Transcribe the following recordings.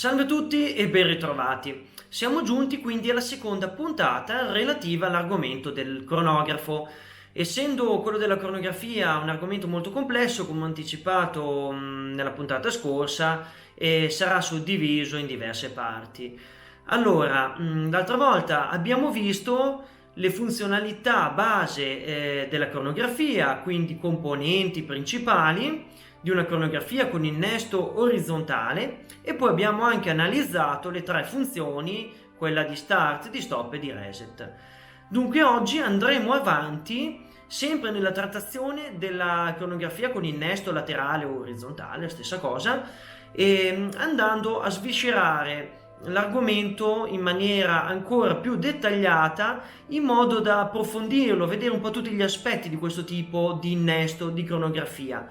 Salve a tutti e ben ritrovati. Siamo giunti quindi alla seconda puntata relativa all'argomento del cronografo. Essendo quello della cronografia un argomento molto complesso, come anticipato nella puntata scorsa, sarà suddiviso in diverse parti. Allora, l'altra volta abbiamo visto le funzionalità base della cronografia, quindi componenti principali di una cronografia con innesto orizzontale, e poi abbiamo anche analizzato le tre funzioni, quella di start, di stop e di reset. Dunque oggi andremo avanti sempre nella trattazione della cronografia con innesto laterale o orizzontale, stessa cosa, e andando a sviscerare l'argomento in maniera ancora più dettagliata, in modo da approfondirlo, vedere un po' tutti gli aspetti di questo tipo di innesto di cronografia.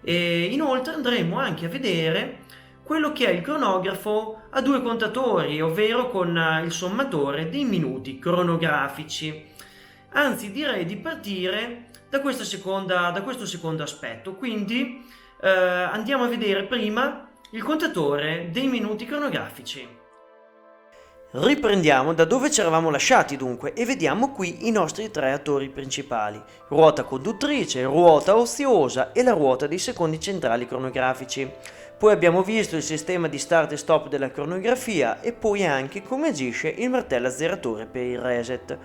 E inoltre andremo anche a vedere quello che è il cronografo a due contatori, ovvero con il sommatore dei minuti cronografici. Anzi, direi di partire da questo secondo aspetto. Quindi andiamo a vedere prima il contatore dei minuti cronografici. Riprendiamo da dove ci eravamo lasciati dunque e vediamo qui i nostri tre attori principali: ruota conduttrice, ruota oziosa e la ruota dei secondi centrali cronografici. Poi abbiamo visto il sistema di start e stop della cronografia e poi anche come agisce il martello azzeratore per il reset.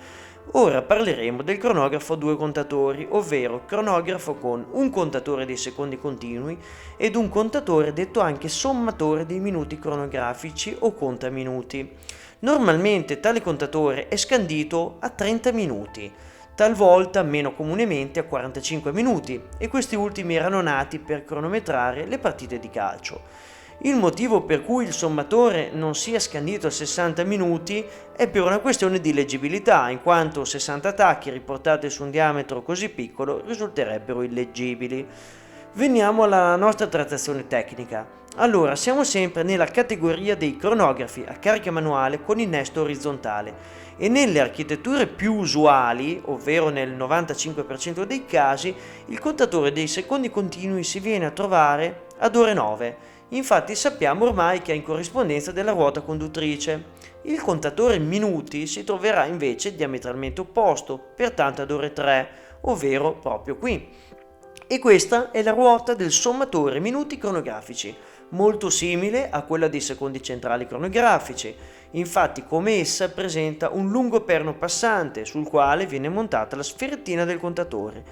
Ora parleremo del cronografo a due contatori, ovvero cronografo con un contatore dei secondi continui ed un contatore detto anche sommatore dei minuti cronografici o contaminuti. Normalmente tale contatore è scandito a 30 minuti, talvolta meno comunemente a 45 minuti, e questi ultimi erano nati per cronometrare le partite di calcio. Il motivo per cui il sommatore non sia scandito a 60 minuti è per una questione di leggibilità, in quanto 60 attacchi riportati su un diametro così piccolo risulterebbero illeggibili. Veniamo alla nostra trattazione tecnica. Allora, siamo sempre nella categoria dei cronografi a carica manuale con innesto orizzontale e nelle architetture più usuali, ovvero nel 95% dei casi, il contatore dei secondi continui si viene a trovare ad ore 9. Infatti sappiamo ormai che è in corrispondenza della ruota conduttrice. Il contatore minuti si troverà invece diametralmente opposto, pertanto ad ore 3, ovvero proprio qui. E questa è la ruota del sommatore minuti cronografici, molto simile a quella dei secondi centrali cronografici. Infatti, come essa, presenta un lungo perno passante sul quale viene montata la sferettina del contatore,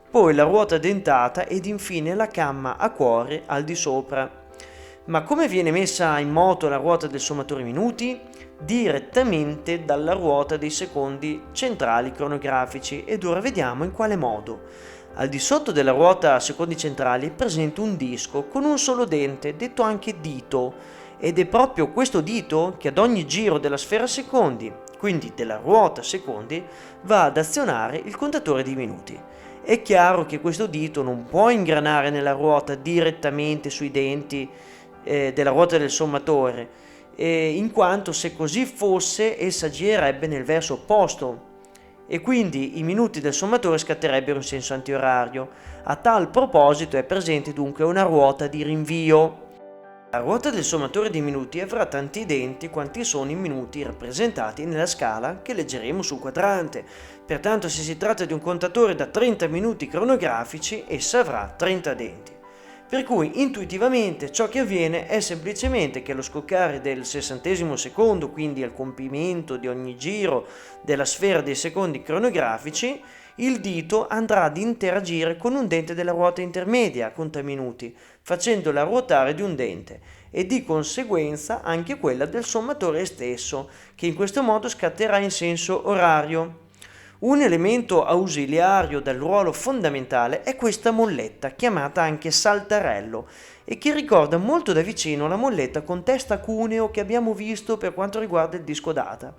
poi la ruota dentata ed infine la camma a cuore al di sopra. Ma come viene messa in moto la ruota del sommatore minuti? Direttamente dalla ruota dei secondi centrali cronografici, ed ora vediamo in quale modo. Al di sotto della ruota secondi centrali è presente un disco con un solo dente, detto anche dito, ed è proprio questo dito che ad ogni giro della sfera secondi, quindi della ruota secondi, va ad azionare il contatore di minuti. È chiaro che questo dito non può ingranare nella ruota direttamente sui denti della ruota del sommatore, in quanto se così fosse essa girerebbe nel verso opposto e quindi i minuti del sommatore scatterebbero in senso antiorario. A tal proposito è presente dunque una ruota di rinvio. La ruota del sommatore di minuti avrà tanti denti quanti sono i minuti rappresentati nella scala che leggeremo sul quadrante. Pertanto, se si tratta di un contatore da 30 minuti cronografici, essa avrà 30 denti. Per cui intuitivamente ciò che avviene è semplicemente che allo scoccare del 60° secondo, quindi al compimento di ogni giro della sfera dei secondi cronografici, il dito andrà ad interagire con un dente della ruota intermedia a contaminuti, facendola ruotare di un dente, e di conseguenza anche quella del sommatore stesso, che in questo modo scatterà in senso orario. Un elemento ausiliario dal ruolo fondamentale è questa molletta, chiamata anche saltarello, e che ricorda molto da vicino la molletta con testa cuneo che abbiamo visto per quanto riguarda il disco data.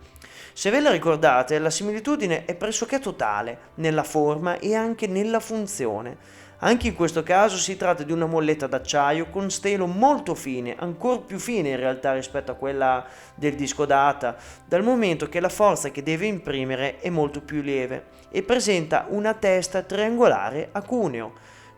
Se ve la ricordate, la similitudine è pressoché totale nella forma e anche nella funzione. Anche in questo caso si tratta di una molletta d'acciaio con stelo molto fine, ancora più fine in realtà rispetto a quella del disco data, dal momento che la forza che deve imprimere è molto più lieve e presenta una testa triangolare a cuneo.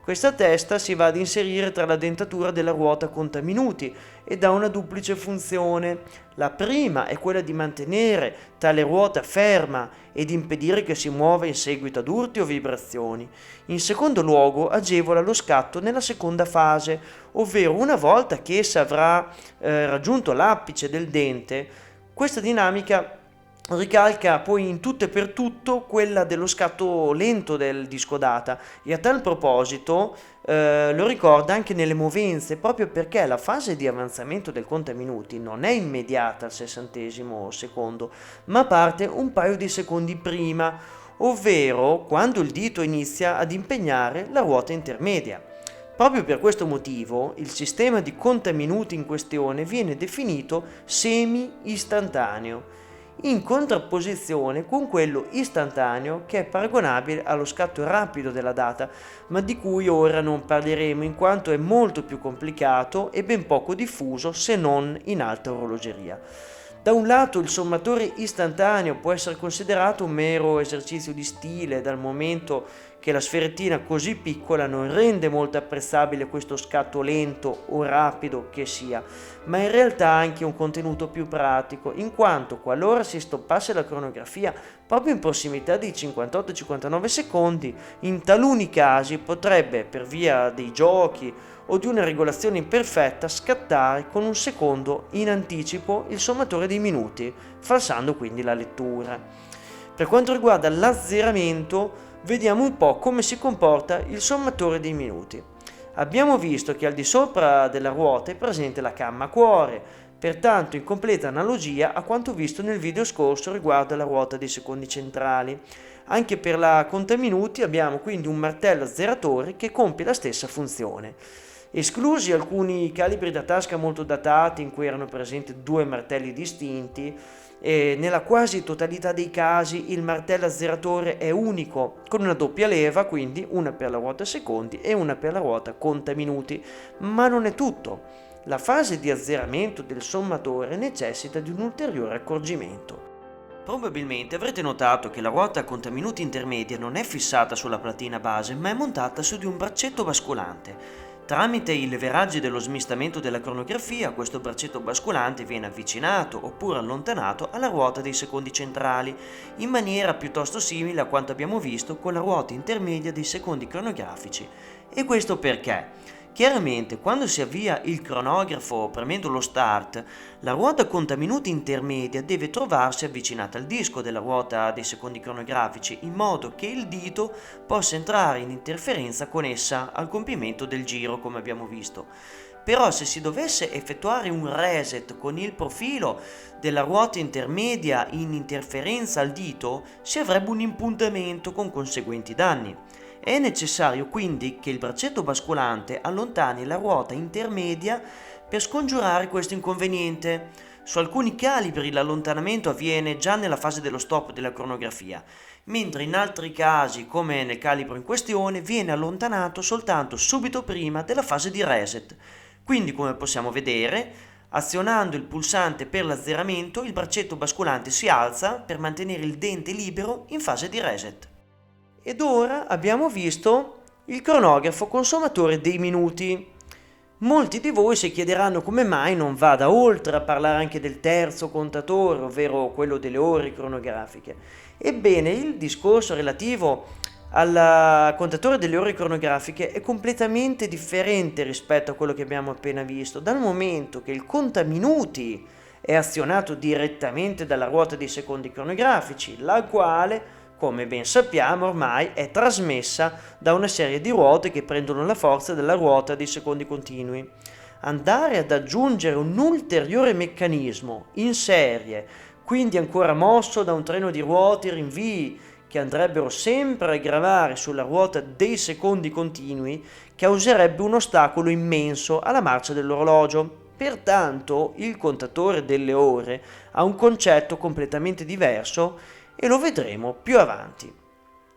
Questa testa si va ad inserire tra la dentatura della ruota contaminuti ed ha una duplice funzione. La prima è quella di mantenere tale ruota ferma ed impedire che si muova in seguito ad urti o vibrazioni. In secondo luogo, agevola lo scatto nella seconda fase, ovvero una volta che essa avrà raggiunto l'apice del dente, questa dinamica ricalca poi in tutto e per tutto quella dello scatto lento del disco data e a tal proposito lo ricorda anche nelle movenze, proprio perché la fase di avanzamento del contaminuti non è immediata al 60° secondo, ma parte un paio di secondi prima, ovvero quando il dito inizia ad impegnare la ruota intermedia. Proprio per questo motivo il sistema di contaminuti in questione viene definito semi-istantaneo, in contrapposizione con quello istantaneo che è paragonabile allo scatto rapido della data, ma di cui ora non parleremo in quanto è molto più complicato e ben poco diffuso se non in alta orologeria. Da un lato il sommatore istantaneo può essere considerato un mero esercizio di stile, dal momento che la sferettina così piccola non rende molto apprezzabile questo scatto lento o rapido che sia, ma in realtà ha anche un contenuto più pratico, in quanto qualora si stoppasse la cronografia proprio in prossimità dei 58-59 secondi, in taluni casi potrebbe, per via dei giochi o di una regolazione imperfetta, scattare con un secondo in anticipo il sommatore dei minuti, falsando quindi la lettura. Per quanto riguarda l'azzeramento, vediamo un po' come si comporta il sommatore dei minuti. Abbiamo visto che al di sopra della ruota è presente la camma cuore, pertanto in completa analogia a quanto visto nel video scorso riguardo alla ruota dei secondi centrali. Anche per la contaminuti abbiamo quindi un martello azzeratore che compie la stessa funzione. Esclusi alcuni calibri da tasca molto datati in cui erano presenti due martelli distinti, e nella quasi totalità dei casi il martello azzeratore è unico, con una doppia leva, quindi una per la ruota secondi e una per la ruota contaminuti. Ma non è tutto. La fase di azzeramento del sommatore necessita di un ulteriore accorgimento. Probabilmente avrete notato che la ruota contaminuti intermedia non è fissata sulla platina base, ma è montata su di un braccetto basculante. Tramite i leveraggi dello smistamento della cronografia, questo braccetto basculante viene avvicinato oppure allontanato alla ruota dei secondi centrali, in maniera piuttosto simile a quanto abbiamo visto con la ruota intermedia dei secondi cronografici. E questo perché? Chiaramente, quando si avvia il cronografo premendo lo start, la ruota contaminuti intermedia deve trovarsi avvicinata al disco della ruota dei secondi cronografici, in modo che il dito possa entrare in interferenza con essa al compimento del giro, come abbiamo visto. Però se si dovesse effettuare un reset con il profilo della ruota intermedia in interferenza al dito, si avrebbe un impuntamento con conseguenti danni. È necessario quindi che il braccetto basculante allontani la ruota intermedia per scongiurare questo inconveniente. Su alcuni calibri l'allontanamento avviene già nella fase dello stop della cronografia, mentre in altri casi, come nel calibro in questione, viene allontanato soltanto subito prima della fase di reset. Quindi, come possiamo vedere, azionando il pulsante per l'azzeramento, il braccetto basculante si alza per mantenere il dente libero in fase di reset. Ed ora abbiamo visto il cronografo con sommatore dei minuti. Molti di voi si chiederanno come mai non vada oltre a parlare anche del terzo contatore, ovvero quello delle ore cronografiche. Ebbene, il discorso relativo al contatore delle ore cronografiche è completamente differente rispetto a quello che abbiamo appena visto, dal momento che il contaminuti è azionato direttamente dalla ruota dei secondi cronografici, la quale, come ben sappiamo, ormai è trasmessa da una serie di ruote che prendono la forza della ruota dei secondi continui. Andare ad aggiungere un ulteriore meccanismo in serie, quindi ancora mosso da un treno di ruote e rinvii che andrebbero sempre a gravare sulla ruota dei secondi continui, causerebbe un ostacolo immenso alla marcia dell'orologio. Pertanto il contatore delle ore ha un concetto completamente diverso e lo vedremo più avanti.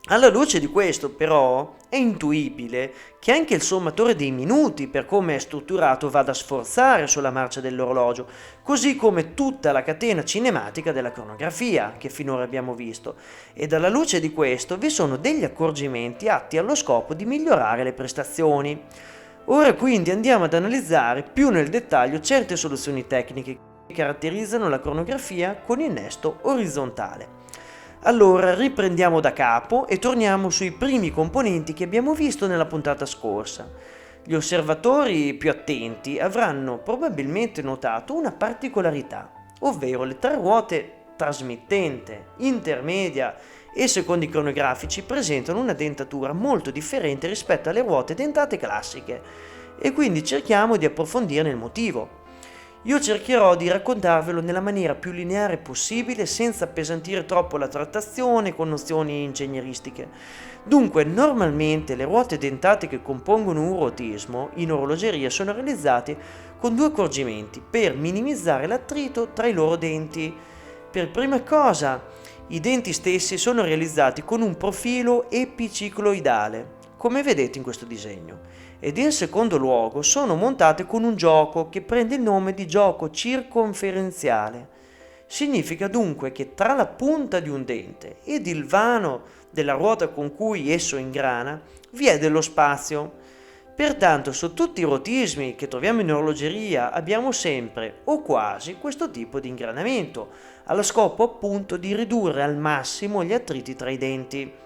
Alla luce di questo, però, è intuibile che anche il sommatore dei minuti, per come è strutturato, vada a sforzare sulla marcia dell'orologio, così come tutta la catena cinematica della cronografia che finora abbiamo visto. E alla luce di questo vi sono degli accorgimenti atti allo scopo di migliorare le prestazioni. Ora quindi andiamo ad analizzare più nel dettaglio certe soluzioni tecniche che caratterizzano la cronografia con innesto orizzontale. Allora riprendiamo da capo e torniamo sui primi componenti che abbiamo visto nella puntata scorsa. Gli osservatori più attenti avranno probabilmente notato una particolarità, ovvero le tre ruote trasmittente, intermedia e secondi cronografici presentano una dentatura molto differente rispetto alle ruote dentate classiche e quindi cerchiamo di approfondirne il motivo. Io cercherò di raccontarvelo nella maniera più lineare possibile senza appesantire troppo la trattazione con nozioni ingegneristiche. Dunque, normalmente le ruote dentate che compongono un ruotismo in orologeria sono realizzate con due accorgimenti per minimizzare l'attrito tra i loro denti. Per prima cosa, i denti stessi sono realizzati con un profilo epicicloidale, come vedete in questo disegno, ed in secondo luogo sono montate con un gioco che prende il nome di gioco circonferenziale. Significa dunque che tra la punta di un dente ed il vano della ruota con cui esso ingrana vi è dello spazio. Pertanto su tutti i rotismi che troviamo in orologeria abbiamo sempre o quasi questo tipo di ingranamento, allo scopo appunto di ridurre al massimo gli attriti tra i denti.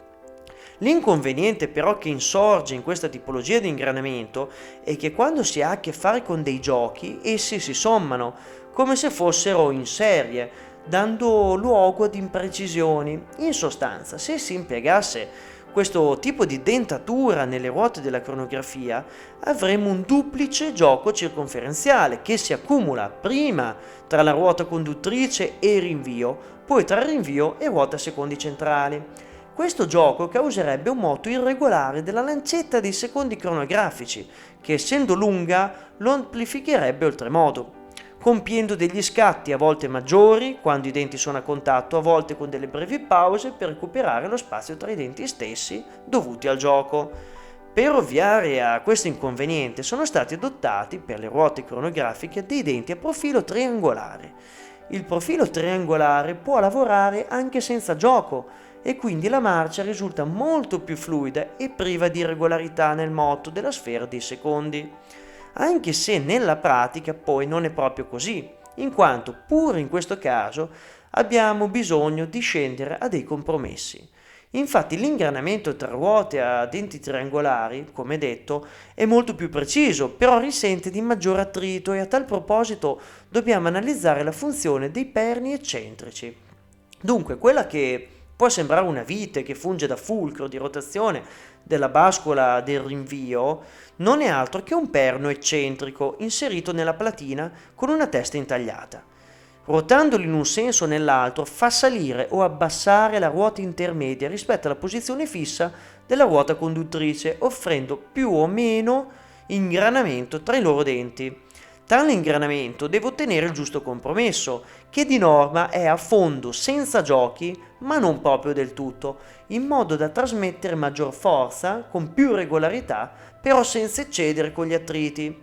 L'inconveniente però che insorge in questa tipologia di ingranamento è che quando si ha a che fare con dei giochi, essi si sommano come se fossero in serie, dando luogo ad imprecisioni. In sostanza, se si impiegasse questo tipo di dentatura nelle ruote della cronografia, avremo un duplice gioco circonferenziale che si accumula prima tra la ruota conduttrice e il rinvio, poi tra il rinvio e ruota secondi centrali. Questo gioco causerebbe un moto irregolare della lancetta dei secondi cronografici, che essendo lunga lo amplificherebbe oltremodo, compiendo degli scatti a volte maggiori quando i denti sono a contatto, a volte con delle brevi pause per recuperare lo spazio tra i denti stessi dovuti al gioco. Per ovviare a questo inconveniente sono stati adottati per le ruote cronografiche dei denti a profilo triangolare. Il profilo triangolare può lavorare anche senza gioco e quindi la marcia risulta molto più fluida e priva di irregolarità nel moto della sfera dei secondi. Anche se nella pratica poi non è proprio così, in quanto pure in questo caso abbiamo bisogno di scendere a dei compromessi. Infatti l'ingranamento tra ruote a denti triangolari, come detto, è molto più preciso, però risente di maggior attrito e a tal proposito dobbiamo analizzare la funzione dei perni eccentrici. Dunque, quella che può sembrare una vite che funge da fulcro di rotazione della bascola del rinvio, non è altro che un perno eccentrico inserito nella platina con una testa intagliata. Ruotandolo in un senso o nell'altro fa salire o abbassare la ruota intermedia rispetto alla posizione fissa della ruota conduttrice, offrendo più o meno ingranamento tra i loro denti. Tale ingranamento deve ottenere il giusto compromesso, che di norma è a fondo senza giochi, ma non proprio del tutto, in modo da trasmettere maggior forza, con più regolarità, però senza eccedere con gli attriti.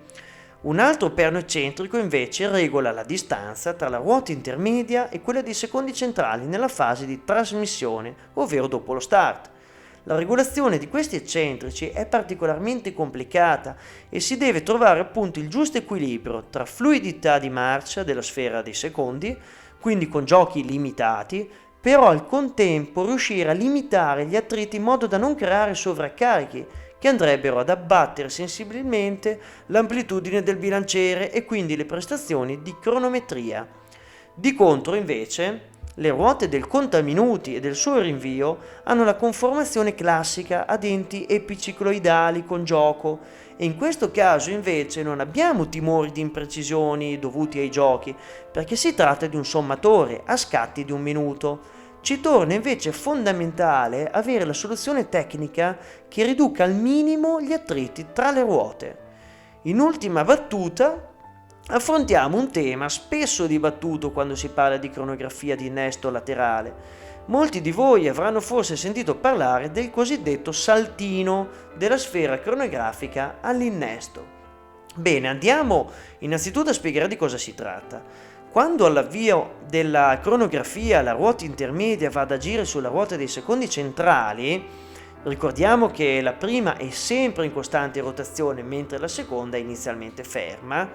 Un altro perno eccentrico invece regola la distanza tra la ruota intermedia e quella dei secondi centrali nella fase di trasmissione, ovvero dopo lo start. La regolazione di questi eccentrici è particolarmente complicata e si deve trovare appunto il giusto equilibrio tra fluidità di marcia della sfera dei secondi, quindi con giochi limitati, però al contempo riuscire a limitare gli attriti in modo da non creare sovraccarichi che andrebbero ad abbattere sensibilmente l'amplitudine del bilanciere e quindi le prestazioni di cronometria. Di contro, invece, le ruote del contaminuti e del suo rinvio hanno la conformazione classica a denti epicicloidali con gioco e in questo caso invece non abbiamo timori di imprecisioni dovuti ai giochi perché si tratta di un sommatore a scatti di un minuto. Ci torna invece fondamentale avere la soluzione tecnica che riduca al minimo gli attriti tra le ruote. In ultima battuta, affrontiamo un tema spesso dibattuto quando si parla di cronografia di innesto laterale, Molti di voi avranno forse sentito parlare del cosiddetto saltino della sfera cronografica all'innesto. Bene, andiamo innanzitutto a spiegare di cosa si tratta. Quando all'avvio della cronografia la ruota intermedia va ad agire sulla ruota dei secondi centrali, ricordiamo che la prima è sempre in costante rotazione mentre la seconda è inizialmente ferma,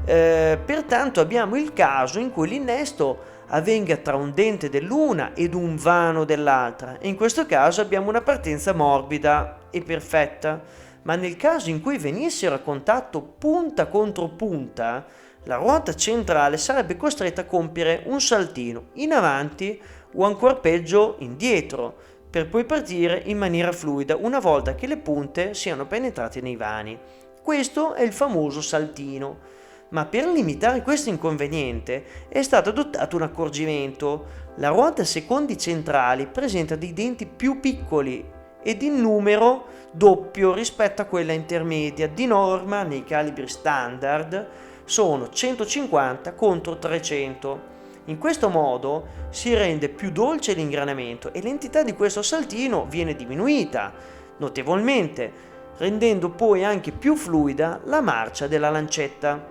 pertanto abbiamo il caso in cui l'innesto avvenga tra un dente dell'una ed un vano dell'altra, e in questo caso abbiamo una partenza morbida e perfetta. Ma nel caso in cui venissero a contatto punta contro punta, la ruota centrale sarebbe costretta a compiere un saltino in avanti o ancora peggio indietro, per poi partire in maniera fluida una volta che le punte siano penetrate nei vani. Questo è il famoso saltino. Ma per limitare questo inconveniente è stato adottato un accorgimento. La ruota secondi centrali presenta dei denti più piccoli ed in numero doppio rispetto a quella intermedia. Di norma nei calibri standard sono 150 contro 300. In questo modo si rende più dolce l'ingranamento e l'entità di questo saltino viene diminuita notevolmente, rendendo poi anche più fluida la marcia della lancetta.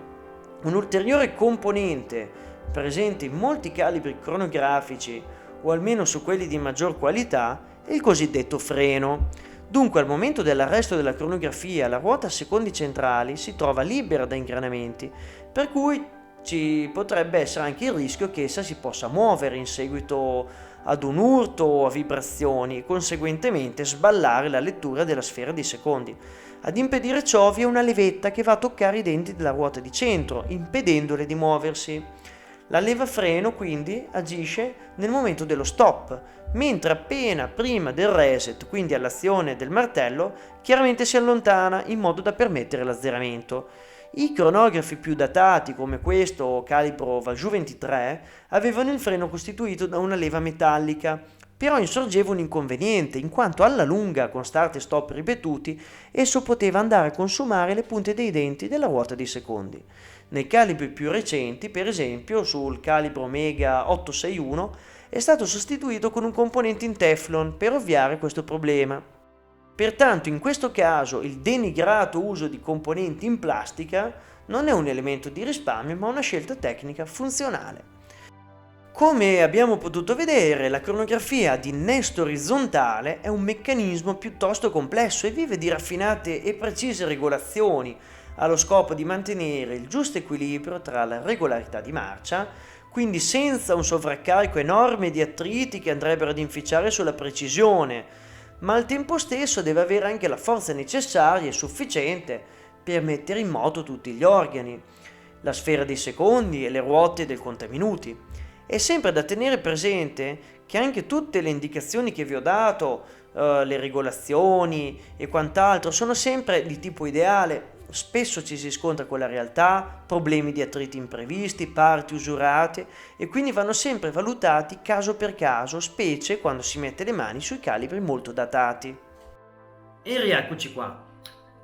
Un ulteriore componente presente in molti calibri cronografici, o almeno su quelli di maggior qualità, è il cosiddetto freno. Dunque, al momento dell'arresto della cronografia, la ruota secondi centrali si trova libera da ingranamenti, per cui ci potrebbe essere anche il rischio che essa si possa muovere in seguito ad un urto o a vibrazioni e conseguentemente sballare la lettura della sfera dei secondi. Ad impedire ciò vi è una levetta che va a toccare i denti della ruota di centro, impedendole di muoversi. La leva freno quindi agisce nel momento dello stop, mentre appena prima del reset, quindi all'azione del martello, chiaramente si allontana in modo da permettere l'azzeramento. I cronografi più datati, come questo calibro Valjoux 23, avevano il freno costituito da una leva metallica, però insorgeva un inconveniente, in quanto alla lunga, con start e stop ripetuti, esso poteva andare a consumare le punte dei denti della ruota dei secondi. Nei calibri più recenti, per esempio sul calibro Omega 861, è stato sostituito con un componente in Teflon per ovviare questo problema. Pertanto in questo caso il denigrato uso di componenti in plastica non è un elemento di risparmio ma una scelta tecnica funzionale. Come abbiamo potuto vedere, la cronografia ad innesto orizzontale è un meccanismo piuttosto complesso e vive di raffinate e precise regolazioni, allo scopo di mantenere il giusto equilibrio tra la regolarità di marcia, quindi senza un sovraccarico enorme di attriti che andrebbero ad inficiare sulla precisione, ma al tempo stesso deve avere anche la forza necessaria e sufficiente per mettere in moto tutti gli organi, la sfera dei secondi e le ruote del contaminuti. È sempre da tenere presente che anche tutte le indicazioni che vi ho dato, le regolazioni e quant'altro, sono sempre di tipo ideale. Spesso ci si scontra con la realtà, problemi di attriti imprevisti, parti usurate, e quindi vanno sempre valutati caso per caso, specie quando si mette le mani sui calibri molto datati. E rieccoci qua.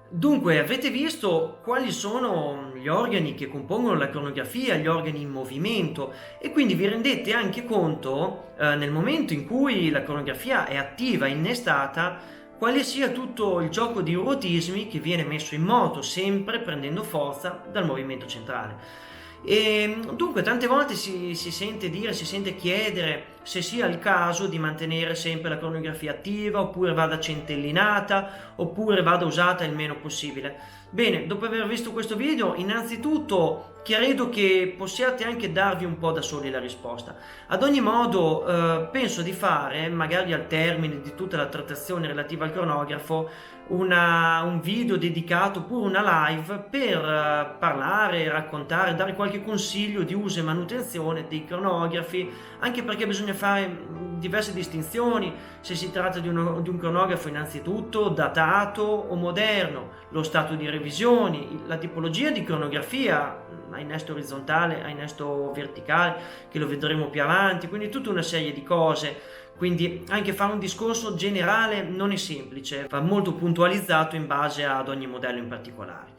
Dunque, avete visto quali sono gli organi che compongono la cronografia, gli organi in movimento, e quindi vi rendete anche conto, nel momento in cui la cronografia è attiva, innestata, quale sia tutto il gioco di ruotismi che viene messo in moto, sempre prendendo forza dal movimento centrale. E dunque tante volte si sente dire, si sente chiedere se sia il caso di mantenere sempre la cronografia attiva, oppure vada centellinata, oppure vada usata il meno possibile. Bene, dopo aver visto questo video, innanzitutto credo che possiate anche darvi un po' da soli la risposta. Ad ogni modo, penso di fare, magari al termine di tutta la trattazione relativa al cronografo, un video dedicato oppure una live per parlare, raccontare, dare qualche consiglio di uso e manutenzione dei cronografi, anche perché bisogna fare diverse distinzioni, se si tratta di un cronografo innanzitutto datato o moderno, lo stato di revisioni, la tipologia di cronografia a innesto orizzontale, a innesto verticale, che lo vedremo più avanti, quindi tutta una serie di cose. Quindi anche fare un discorso generale non è semplice, va molto puntualizzato in base ad ogni modello in particolare.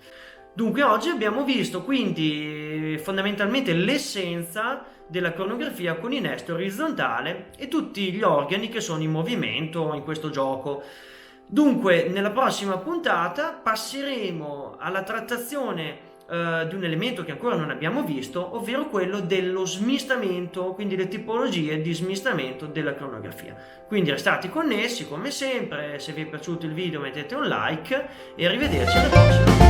Dunque oggi abbiamo visto quindi fondamentalmente l'essenza della cronografia con innesto orizzontale e tutti gli organi che sono in movimento in questo gioco. Dunque nella prossima puntata passeremo alla trattazione di un elemento che ancora non abbiamo visto, ovvero quello dello smistamento, quindi le tipologie di smistamento della cronografia. Quindi restate connessi come sempre, se vi è piaciuto il video mettete un like e arrivederci alla prossima.